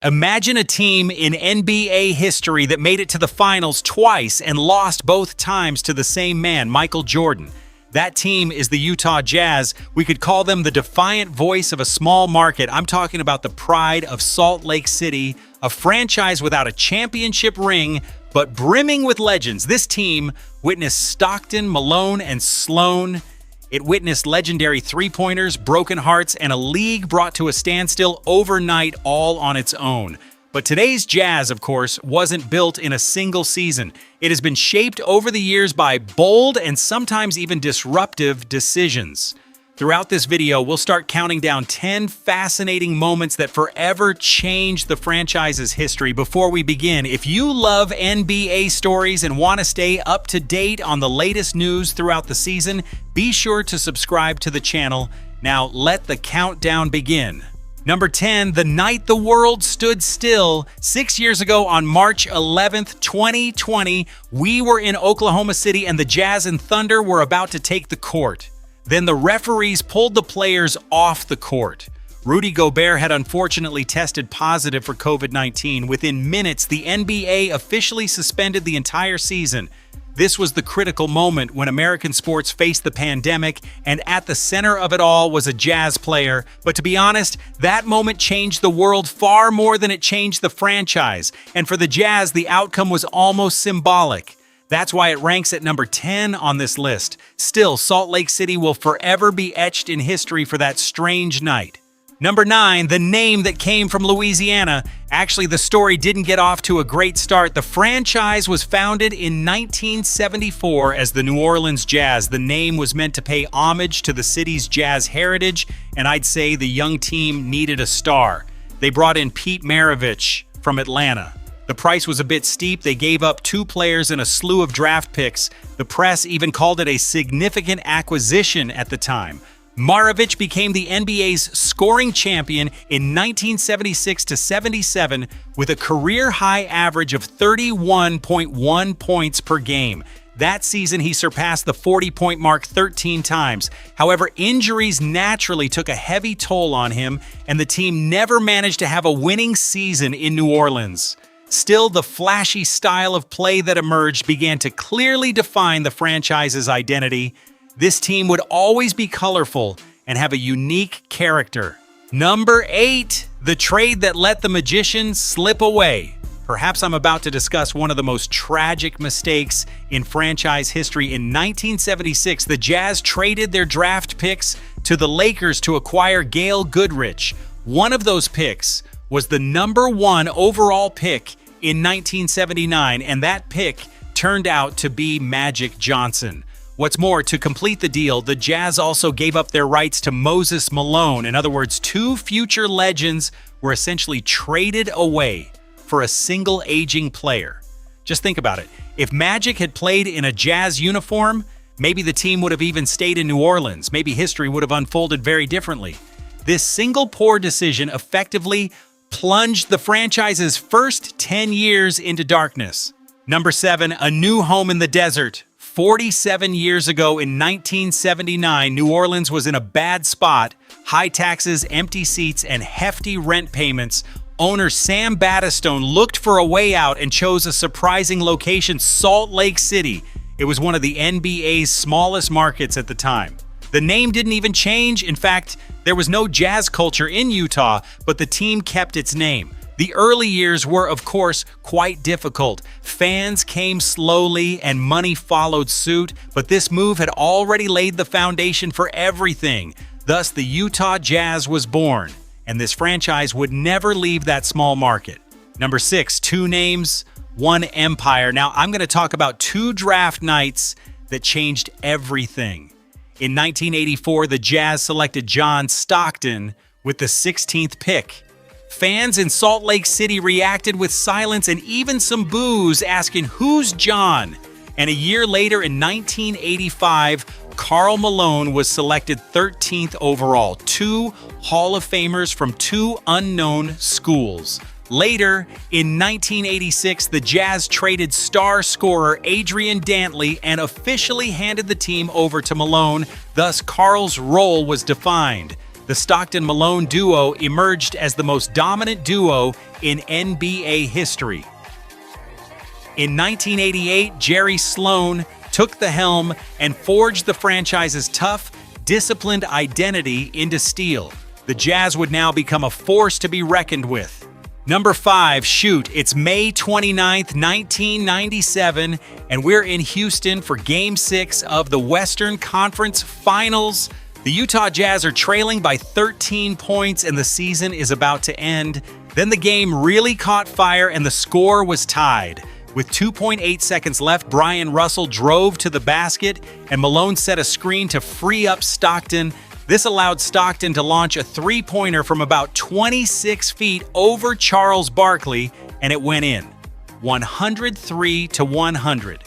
Imagine a team in NBA history that made it to the finals twice and lost both times to the same man, Michael Jordan. That team is the Utah Jazz. We could call them the defiant voice of a small market. I'm talking about the pride of Salt Lake City, a franchise without a championship ring, but brimming with legends. This team witnessed Stockton, Malone, and Sloan. It witnessed legendary three-pointers, broken hearts, and a league brought to a standstill overnight all on its own. But today's Jazz, of course, wasn't built in a single season. It has been shaped over the years by bold and sometimes even disruptive decisions. Throughout this video, we'll start counting down 10 fascinating moments that forever changed the franchise's history. Before we begin, if you love NBA stories and want to stay up to date on the latest news throughout the season, be sure to subscribe to the channel. Now, let the countdown begin. Number 10, the night the world stood still. 6 years ago on March 11th, 2020, we were in Oklahoma City and the Jazz and Thunder were about to take the court. Then the referees pulled the players off the court. Rudy Gobert had unfortunately tested positive for COVID-19. Within minutes, the NBA officially suspended the entire season. This was the critical moment when American sports faced the pandemic, and at the center of it all was a Jazz player. But to be honest, that moment changed the world far more than it changed the franchise. And for the Jazz, the outcome was almost symbolic. That's why it ranks at number 10 on this list. Still, Salt Lake City will forever be etched in history for that strange night. Number 9, the name that came from Louisiana. Actually, the story didn't get off to a great start. The franchise was founded in 1974 as the New Orleans Jazz. The name was meant to pay homage to the city's jazz heritage, and I'd say the young team needed a star. They brought in Pete Maravich from Atlanta. The price was a bit steep. They gave up 2 players and a slew of draft picks. The press even called it a significant acquisition at the time. Maravich became the NBA's scoring champion in 1976-77 with a career-high average of 31.1 points per game. That season, he surpassed the 40-point mark 13 times. However, injuries naturally took a heavy toll on him, and the team never managed to have a winning season in New Orleans. Still, the flashy style of play that emerged began to clearly define the franchise's identity. This team would always be colorful and have a unique character. Number 8, the trade that let the magician slip away. Perhaps I'm about to discuss one of the most tragic mistakes in franchise history. In 1976, the Jazz traded their draft picks to the Lakers to acquire Gail Goodrich. One of those picks was the number 1 overall pick in 1979, and that pick turned out to be Magic Johnson. What's more, to complete the deal, the Jazz also gave up their rights to Moses Malone. In other words, 2 future legends were essentially traded away for a single aging player. Just think about it. If Magic had played in a Jazz uniform, maybe the team would have even stayed in New Orleans. Maybe history would have unfolded very differently. This single poor decision effectively plunged the franchise's first 10 years into darkness. Number 7, a new home in the desert. 47 years ago in 1979, New Orleans was in a bad spot. High taxes, empty seats, and hefty rent payments. Owner Sam Battistone looked for a way out and chose a surprising location, Salt Lake City. It was one of the NBA's smallest markets at the time. The name didn't even change. In fact, there was no jazz culture in Utah, but the team kept its name. The early years were, of course, quite difficult. Fans came slowly and money followed suit, but this move had already laid the foundation for everything. Thus, the Utah Jazz was born, and this franchise would never leave that small market. Number 6, 2 names, 1 empire. Now, I'm going to talk about 2 draft nights that changed everything. In 1984, the Jazz selected John Stockton with the 16th pick. Fans in Salt Lake City reacted with silence and even some boos, asking, "Who's John?" And a year later, in 1985, Karl Malone was selected 13th overall. 2 Hall of Famers from 2 unknown schools. Later, in 1986, the Jazz traded star scorer Adrian Dantley and officially handed the team over to Malone. Thus, Karl's role was defined. the Stockton-Malone duo emerged as the most dominant duo in NBA history. In 1988, Jerry Sloan took the helm and forged the franchise's tough, disciplined identity into steel. The Jazz would now become a force to be reckoned with. Number 5, shoot, it's May 29th, 1997, and we're in Houston for Game 6 of the Western Conference Finals. The Utah Jazz are trailing by 13 points and the season is about to end. Then the game really caught fire and the score was tied. With 2.8 seconds left, Brian Russell drove to the basket and Malone set a screen to free up Stockton. This allowed Stockton to launch a three-pointer from about 26 feet over Charles Barkley, and it went in. 103-100.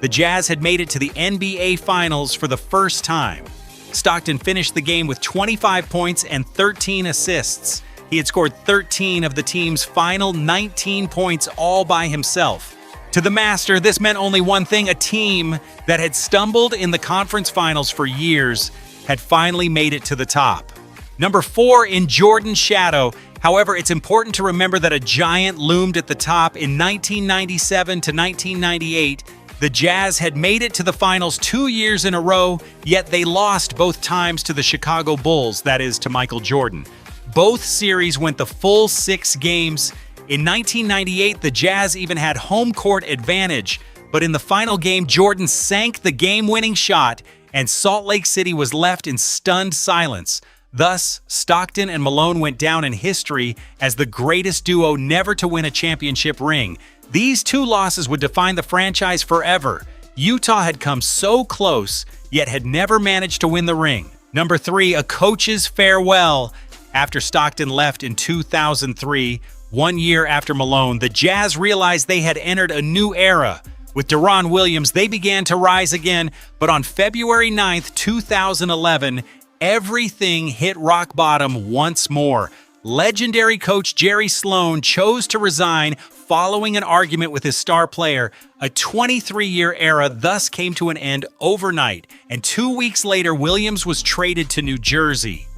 The Jazz had made it to the NBA Finals for the first time. Stockton finished the game with 25 points and 13 assists. He had scored 13 of the team's final 19 points all by himself. To the master, this meant only one thing: a team that had stumbled in the conference finals for years had finally made it to the top. Number 4, in Jordan's shadow. However, it's important to remember that a giant loomed at the top. In 1997 to 1998, the Jazz had made it to the finals 2 years in a row, yet they lost both times to the Chicago Bulls, that is, to Michael Jordan. Both series went the full 6 games. In 1998, the Jazz even had home court advantage, but in the final game, Jordan sank the game-winning shot, and Salt Lake City was left in stunned silence. Thus, Stockton and Malone went down in history as the greatest duo never to win a championship ring. These 2 losses would define the franchise forever. Utah had come so close, yet had never managed to win the ring. Number 3, a coach's farewell. After Stockton left in 2003, 1 year after Malone, the Jazz realized they had entered a new era. With Deron Williams, they began to rise again, but on February 9th, 2011, everything hit rock bottom once more. Legendary coach Jerry Sloan chose to resign following an argument with his star player. A 23-year era thus came to an end overnight, and 2 weeks later, Williams was traded to New Jersey.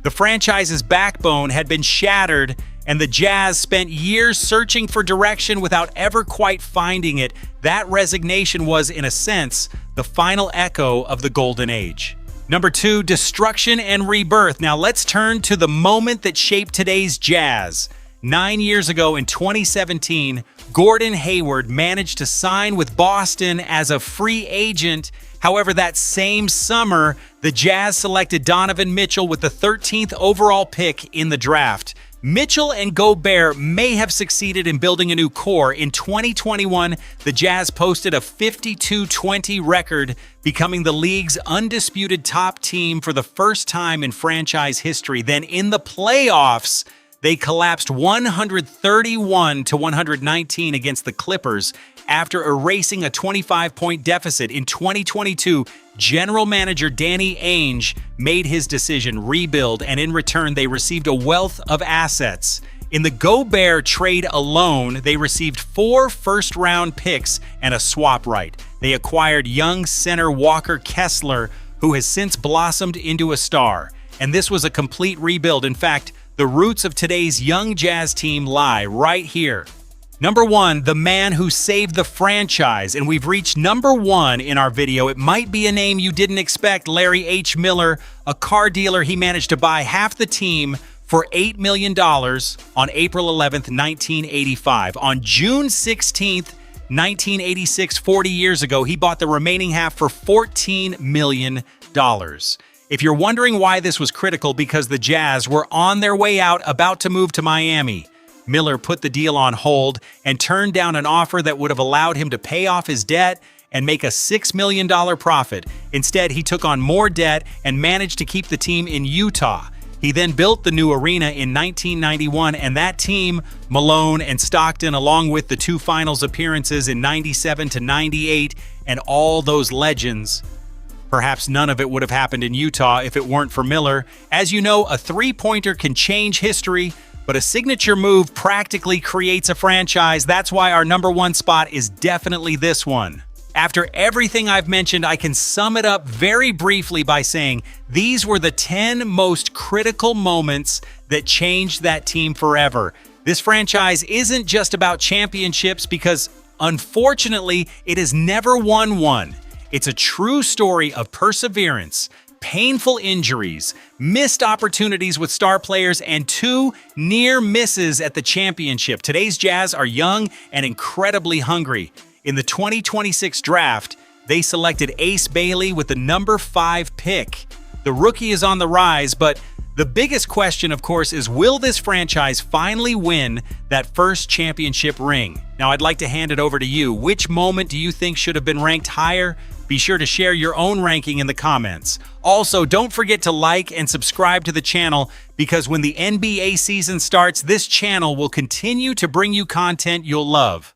The franchise's backbone had been shattered, and the Jazz spent years searching for direction without ever quite finding it. That resignation was, in a sense, the final echo of the Golden Age. Number 2, destruction and rebirth. Now let's turn to the moment that shaped today's Jazz. 9 years ago in 2017, Gordon Hayward managed to sign with Boston as a free agent. However, that same summer, the Jazz selected Donovan Mitchell with the 13th overall pick in the draft. Mitchell and Gobert may have succeeded in building a new core. In 2021, the Jazz posted a 52-20 record, becoming the league's undisputed top team for the first time in franchise history. Then in the playoffs, they collapsed 131-119 against the Clippers after erasing a 25-point deficit. In 2022, general manager Danny Ainge made his decision: rebuild, and in return, they received a wealth of assets. In the Gobert trade alone, they received 4 first-round picks and a swap right. They acquired young center Walker Kessler, who has since blossomed into a star. And this was a complete rebuild. In fact, the roots of today's young Jazz team lie right here. Number 1, the man who saved the franchise, and we've reached number 1 in our video. It might be a name you didn't expect: Larry H. Miller, a car dealer. He managed to buy half the team for $8 million on April 11th, 1985. On June 16th, 1986, 40 years ago, he bought the remaining half for $14 million. If you're wondering why this was critical, because the Jazz were on their way out, about to move to Miami. Miller put the deal on hold and turned down an offer that would have allowed him to pay off his debt and make a $6 million profit. Instead, he took on more debt and managed to keep the team in Utah. He then built the new arena in 1991, and that team, Malone and Stockton, along with the 2 finals appearances in 97 to 98 and all those legends, perhaps none of it would have happened in Utah if it weren't for Miller. As you know, a three-pointer can change history, but a signature move practically creates a franchise. That's why our number 1 spot is definitely this one. After everything I've mentioned, I can sum it up very briefly by saying these were the 10 most critical moments that changed that team forever. This franchise isn't just about championships because, unfortunately, it has never won one. It's a true story of perseverance, painful injuries, missed opportunities with star players, and 2 near misses at the championship. Today's Jazz are young and incredibly hungry. In the 2026 draft, they selected Ace Bailey with the number 5 pick. The rookie is on the rise, but the biggest question, of course, is will this franchise finally win that first championship ring? Now, I'd like to hand it over to you. Which moment do you think should have been ranked higher? Be sure to share your own ranking in the comments. Also, don't forget to like and subscribe to the channel because when the NBA season starts, this channel will continue to bring you content you'll love.